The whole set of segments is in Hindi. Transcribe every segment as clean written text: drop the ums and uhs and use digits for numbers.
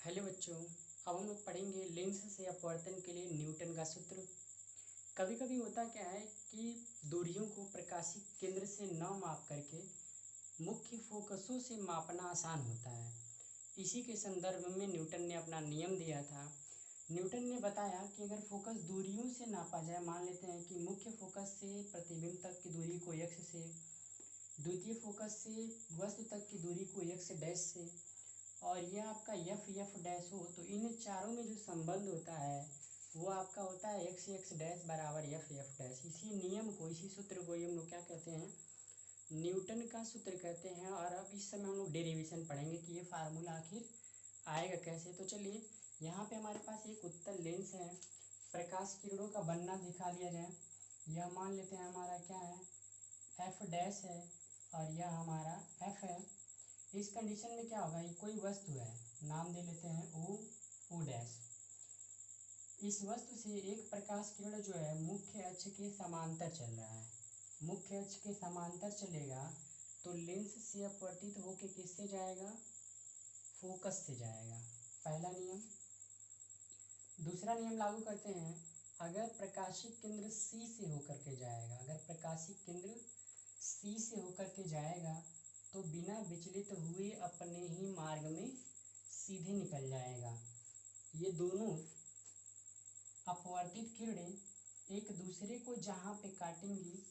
हेलो बच्चों। अब हम लोग पढ़ेंगे लेंस से अपवर्तन के लिए न्यूटन का सूत्र। कभी कभी होता क्या है कि दूरियों को प्रकाशिक केंद्र से न माप करके मुख्य फोकसों से मापना आसान होता है। इसी के संदर्भ में न्यूटन ने अपना नियम दिया था। न्यूटन ने बताया कि अगर फोकस दूरियों से नापा जाए, मान लेते हैं कि मुख्य फोकस से प्रतिबिंब तक की दूरी को x से, द्वितीय फोकस से वस्तु तक की दूरी को x डैश से, और यह आपका एफ डैश हो, तो इन चारों में जो संबंध होता है वो आपका होता है एक्स डैश बराबर एफ डैश। इसी नियम को, इसी सूत्र को हम लोग क्या कहते हैं, न्यूटन का सूत्र कहते हैं। और अब इस समय हम लोग डेरिवेशन पढ़ेंगे कि ये फार्मूला आखिर आएगा कैसे। तो चलिए, यहाँ पे हमारे पास एक उत्तल लेंस है। प्रकाश किरणों का बनना दिखा लिया जाए। यह मान लेते हैं हमारा क्या है, एफ डैश है, और यह हमारा एफ है। इस कंडीशन में क्या होगा, ये कोई वस्तु है, नाम दे लेते हैं ओ डैश। इस वस्तु से एक प्रकाश किरण जो है मुख्य अक्ष के समांतर चल रहा है। मुख्य अक्ष के समांतर चलेगा तो लेंस से अपवर्तित होकर किससे जाएगा, फोकस से जाएगा। पहला नियम। दूसरा नियम लागू करते हैं, अगर प्रकाशिक केंद्र सी से होकर के जाएगा, अगर प्रकाशिक केंद्र सी से होकर के जाएगा तो बिना विचलित हुए अपने ही मार्ग में सीधे निकल जाएगा। ये दोनों अपवर्तित किरणें एक दूसरे को जहाँ पे काटेंगी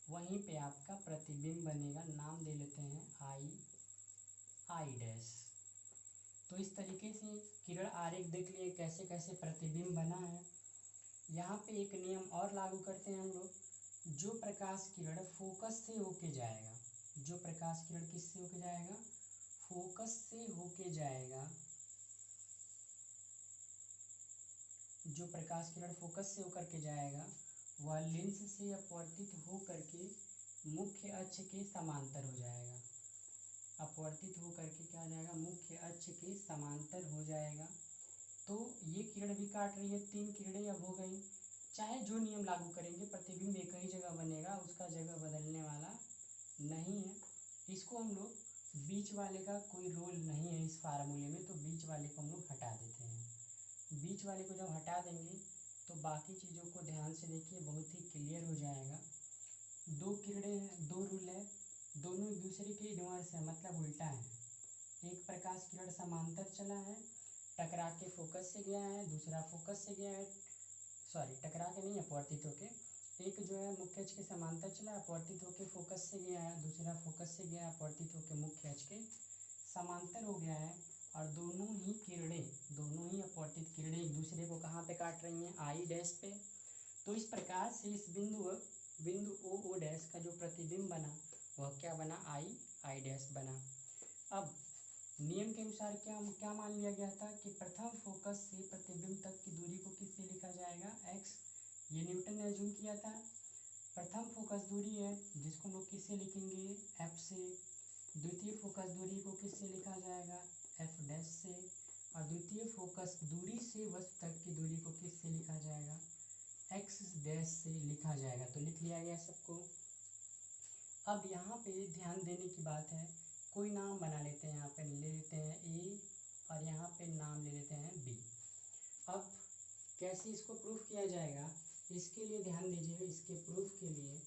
वहीं पे आपका प्रतिबिंब बनेगा। नाम दे लेते हैं आई डैश। तो इस तरीके से किरण आरेख देख लिए कैसे कैसे प्रतिबिंब बना है। यहाँ पे एक नियम और लागू करते हैं हम लोग, जो प्रकाश किरण फोकस से होके जाएगा, जो प्रकाश किरण किससे होके जाएगा, फोकस से होके जाएगा, जो प्रकाश किरण फोकस से होकर के जाएगा वह लेंस से अपवर्तित हो करके मुख्य अक्ष के समांतर हो जाएगा। अपवर्तित हो करके क्या हो जाएगा, मुख्य अक्ष के समांतर हो जाएगा। तो ये किरण भी काट रही है, 3 किरणें अब हो गई। चाहे जो नियम लागू करेंगे प्रतिबिंब एक ही जगह बनेगा, उसका जगह बदलने वाला नहीं है। इसको हम लोग, बीच वाले का कोई रोल नहीं है इस फार्मूले में, तो बीच वाले को हम लोग हटा देते हैं। बीच वाले को जब हटा देंगे तो बाकी चीज़ों को ध्यान से देखिए, बहुत ही क्लियर हो जाएगा। 2 किरणें हैं, 2 रूल है, दोनों एक दूसरे के इन्वर्स है, मतलब उल्टा है। एक प्रकाश किरण समांतर चला है, टकरा के फोकस से गया है, दूसरा फोकस से गया है, सॉरी टकरा के नहीं, अपवर्तित होके। एक जो है मुख्य अक्ष के समांतर चला, अपवर्तित होके फोकस से गया है, दूसरा फोकस से गया, अपवर्तित होके मुख्य अक्ष के समांतर हो गया है। और दोनों ही किरणें, दोनों ही अपवर्तित किरणें एक दूसरे को कहाँ पे काट रही हैं, आई डैश पे। तो इस प्रकार से इस बिंदु ओ डैश का जो प्रतिबिंब बना वह क्या बना, आई डैश बना। अब नियम के अनुसार क्या क्या मान लिया गया था कि प्रथम फोकस से प्रतिबिंब तक की दूरी को किससे लिखा जाएगा, x। ये न्यूटन ने अज्यूम किया था। प्रथम फोकस दूरी है जिसको हम लोग किससे लिखेंगे, f से। द्वितीय फोकस दूरी को किससे लिखा जाएगा, f डैश से। और द्वितीय फोकस दूरी से वस्तु तक की दूरी को किससे लिखा जाएगा, x डैश से लिखा जाएगा। तो लिख लिया गया सबको। अब यहाँ पे ध्यान देने की बात है, कोई नाम बना लेते हैं, यहाँ पे ले लेते हैं ए, और यहाँ पे नाम ले लेते हैं बी। अब कैसे इसको प्रूफ किया जाएगा, इसके लिए ध्यान दीजिए। इसके प्रूफ के लिए,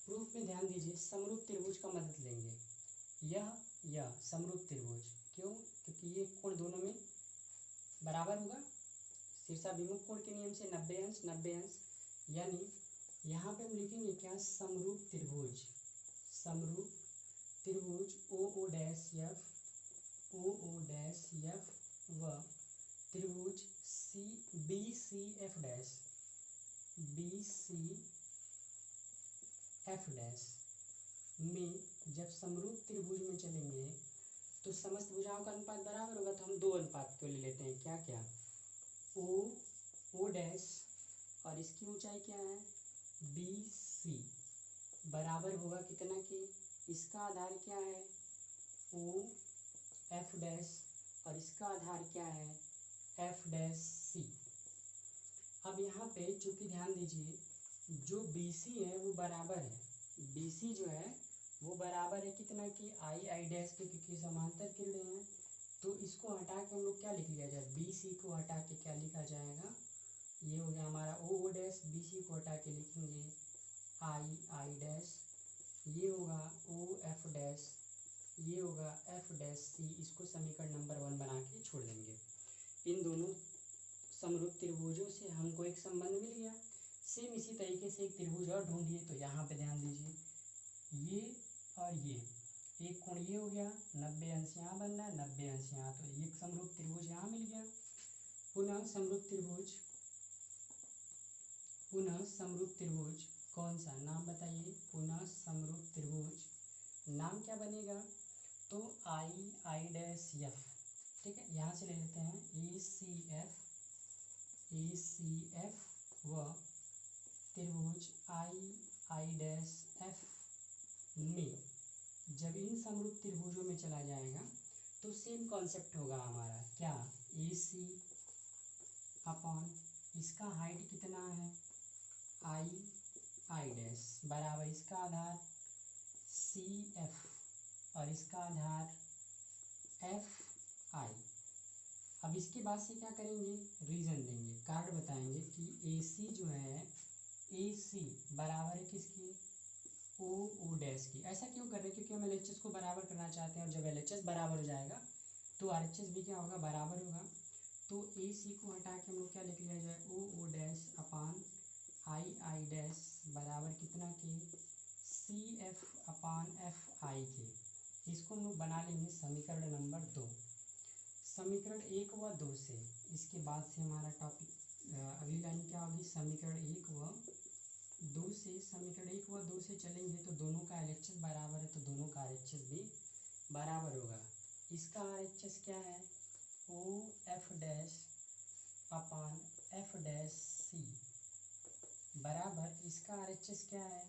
प्रूफ में ध्यान दीजिए, समरूप त्रिभुज का मदद लेंगे। यह समरूप त्रिभुज, क्यों, क्योंकि ये कोण दोनों में बराबर होगा, शीर्षाभिमुख कोण के नियम से 90 अंश 90 अंश। यानी यहाँ पे हम लिखेंगे क्या, समरूप त्रिभुज, समरूप त्रिभुज ओ डैश एफ व त्रिभुज C B C F dash में जब समरूप त्रिभुज में चलेंगे तो समस्त भुजाओं का अनुपात बराबर होगा। तो हम 2 अनुपात को ले लेते हैं, क्या क्या, ओ डैश और इसकी ऊंचाई क्या है, बी सी, बराबर होगा कितना की, इसका आधार क्या है, ओ एफ डैश, और इसका आधार क्या है, एफ डैश सी। अब यहाँ पे चूंकि ध्यान दीजिए, जो बी सी है वो बराबर है, बी सी जो है वो बराबर है कितना की, आई डैश के, क्योंकि समांतर किरणें हैं। तो इसको हटा के हम लोग क्या लिख लिया जाए, बी सी को हटा के क्या लिखा जाएगा, ये हो गया हमारा ओ डैश, बी सी को हटा के लिखेंगे आई डैश, ये होगा ओ एफ डैश, ये होगा एफ डैश सी। इसको समीकरण नंबर 1 बना के छोड़ देंगे। इन दोनों समरूप त्रिभुजों से हमको एक संबंध मिल गया। सेम इसी तरीके से एक त्रिभुज और ढूंढिए, तो यहाँ पे ध्यान दीजिए, ये और ये एक कोण ये हो गया, 90 अंश यहाँ बन रहा है, 90 अंश यहाँ, तो एक समरूप त्रिभुज यहाँ मिल गया। पुनः समरूप त्रिभुज, पुनः समरूप त्रिभुज कौन सा, नाम बताइए, पुनः समरूप त्रिभुज नाम क्या बनेगा, तो आई डैश एफ, ठीक है, यहाँ से ले लेते हैं ए सी एफ व त्रिभुज आई डैश एफ में जब इन समरूप त्रिभुजों में चला जाएगा तो सेम कॉन्सेप्ट होगा हमारा, क्या, ए सी अपॉन इसका हाइट कितना है आई डैश बराबर इसका आधार सी एफ और इसका आधार एफ आई। अब इसके बाद से क्या करेंगे, रीजन देंगे, कार्ड बताएंगे कि ए सी जो है, ए सी बराबर है किसकी, ओ डैश की। ऐसा क्यों कर रहे हैं, क्योंकि हम एल एच एस को बराबर करना चाहते हैं, और जब एल एच एस बराबर हो जाएगा तो आर एच एस भी क्या होगा, बराबर होगा। तो ए सी को हटा के हम लोग क्या लिख लिया जाए, O dash upon I dash बराबर कितना के, C F upon F I के। इसको हम लोग बना लेंगे समीकरण नंबर 2। समीकरण 1 व 2 से, इसके बाद से हमारा टॉपिक अगली लाइन क्या होगी, समीकरण 1 व 2 से, समीकरण 1 व 2 से चलेंगे तो दोनों का एलएचएस बराबर है, तो दोनों का आरएचएस भी बराबर होगा। इसका आरएचएस क्या है, O F dash upon F dash C बराबर इसका आरएचएस क्या है,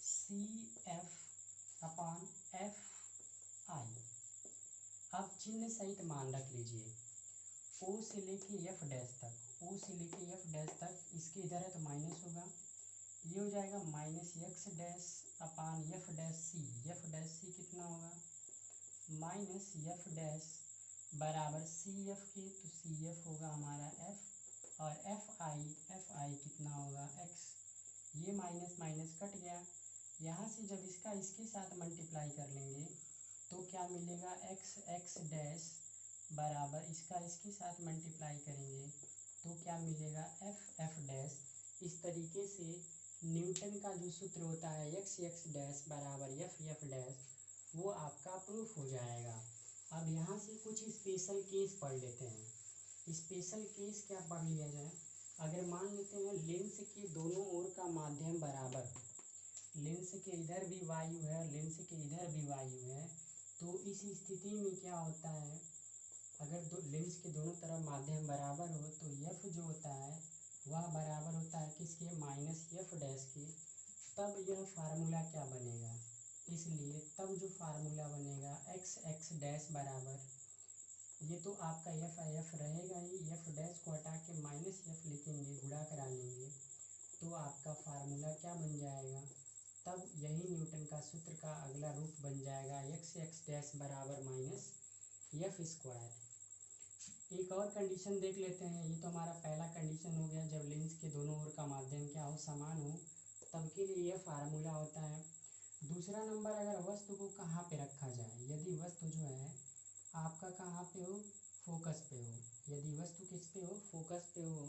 C F upon F I. अब चिन्ह सहित मान रख लीजिए, ओ से लेके एफ डैश तक, ओ से लेके एफ डैश तक, इसके इधर है तो माइनस होगा, ये हो जाएगा minus X dash upon F dash C. F dash C कितना होगा, माइनस एफ डैश बराबर सी एफ के, तो सी एफ होगा हमारा एफ, और एफ आई कितना होगा एक्स। ये माइनस माइनस कट गया, यहाँ से जब इसका इसके साथ मल्टीप्लाई कर लेंगे तो क्या मिलेगा, एक्स डैश बराबर इसका इसके साथ मल्टीप्लाई करेंगे तो क्या मिलेगा, एफ डैश। इस तरीके से न्यूटन का जो सूत्र होता है एक्स डैश बराबर एफ डैश, वो आपका प्रूफ हो जाएगा। अब यहाँ से कुछ स्पेशल केस पढ़ लेते हैं। स्पेशल केस क्या पढ़ लिया जाए, अगर मान लेते हैं लेंस के दोनों ओर का माध्यम बराबर, लेंस के इधर भी वायु है और लेंस के इधर भी वायु है, तो इस स्थिति में क्या होता है, अगर लेंस के दोनों तरफ माध्यम बराबर हो तो एफ जो होता है वह बराबर होता है किसके, माइनस एफ डैश के। तब यह फार्मूला क्या बनेगा, इसलिए तब जो फार्मूला बनेगा एक्स डैश बराबर, ये तो आपका एफ रहेगा ही, एफ डैश को हटा के माइनस एफ लिखेंगे, गुणा करा लेंगे तो आपका फार्मूला क्या बन जाएगा, तब यही न्यूटन का सूत्र का अगला रूप बन जाएगा एक्स डैश बराबर माइनस एफ स्क्वायर। एक और कंडीशन देख लेते हैं, ये तो हमारा पहला कंडीशन हो गया, जब लेंस के दोनों ओर का माध्यम क्या हो, समान हो, तब के लिए यह फार्मूला होता है। दूसरा नंबर, अगर वस्तु को कहाँ पे रखा जाए, यदि वस्तु जो है आपका कहाँ पे हो, फोकस पे हो, यदि वस्तु किस पे हो, फोकस पे हो,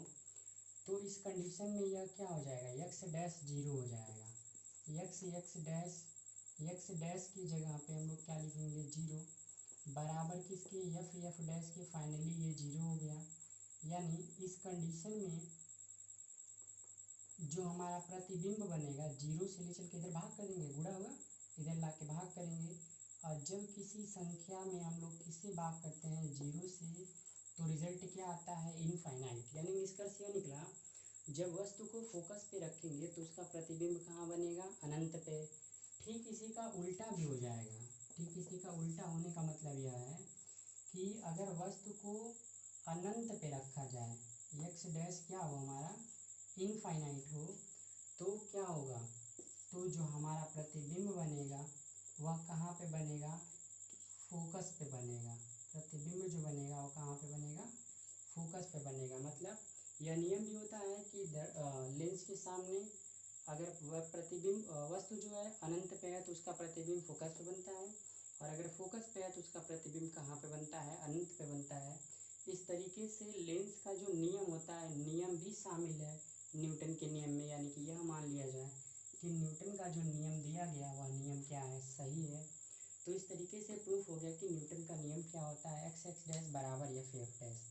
तो इस कंडीशन में यह क्या हो जाएगा, एक्स डैश जीरो हो जाएगा। एक्स डैश की जगह पे हम लोग क्या लिखेंगे, जीरो बराबर किसके, एफ डैश के। फाइनली ये जीरो हो गया, यानी इस कंडीशन में जो हमारा प्रतिबिंब बनेगा, जीरो से ले चल के इधर भाग करेंगे, गुणा हुआ, इधर ला के भाग करेंगे, और जब किसी संख्या में हम लोग किससे भाग करते हैं, जीरो से, तो रिजल्ट क्या आता है, इनफाइनाइट। यानी निष्कर्ष यह निकला, जब वस्तु को फोकस पे रखेंगे तो उसका प्रतिबिंब कहाँ बनेगा, अनंत पे। ठीक इसी का उल्टा भी हो जाएगा, ठीक इसी का उल्टा होने का मतलब यह है कि अगर वस्तु को अनंत पे रखा जाए, एक्स डैश क्या हो हमारा, इनफाइनाइट हो, तो क्या होगा, तो जो हमारा प्रतिबिंब बनेगा वह कहाँ पे बनेगा, फोकस पे बनेगा। प्रतिबिंब जो बनेगा वो कहाँ पे बनेगा, फोकस पे बनेगा। मतलब यह नियम भी होता है कि लेंस के सामने अगर वह प्रतिबिंब वस्तु जो है अनंत पे है तो उसका प्रतिबिंब फोकस पे बनता है, और अगर फोकस पे है तो उसका प्रतिबिंब कहाँ पे बनता है, अनंत पे बनता है। इस तरीके से लेंस का जो नियम होता है, नियम भी शामिल है न्यूटन के नियम में। यानी कि यह मान लिया जाए कि न्यूटन का जो नियम दिया गया वह नियम क्या है, सही है। तो इस तरीके से प्रूफ हो गया कि न्यूटन का नियम क्या होता है, एक्स एक्स डैश बराबर एफ एफ डैश।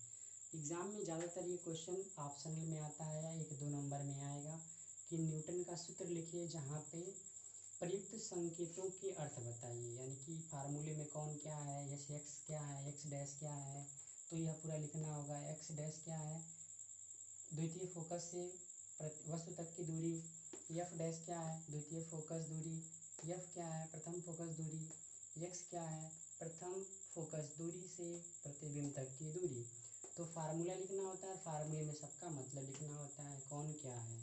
एग्ज़ाम में ज़्यादातर ये क्वेश्चन ऑप्शनल में आता है या 1-2 नंबर में आएगा कि न्यूटन का सूत्र लिखिए जहाँ पे प्रयुक्त संकेतों के अर्थ बताइए। यानी कि फार्मूले में कौन क्या है, जैसे एक्स क्या है, एक्स डैश क्या है, तो यह पूरा लिखना होगा। एक्स डैश क्या है, द्वितीय फोकस से वस्तु तक की दूरी। एफ डैश क्या है, द्वितीय फोकस दूरी। एफ क्या है, प्रथम फोकस दूरी। एक्स क्या है, प्रथम फोकस दूरी से प्रतिबिंब तक की दूरी। तो फार्मूला लिखना होता है, फार्मूले में सबका मतलब लिखना होता है, कौन क्या है।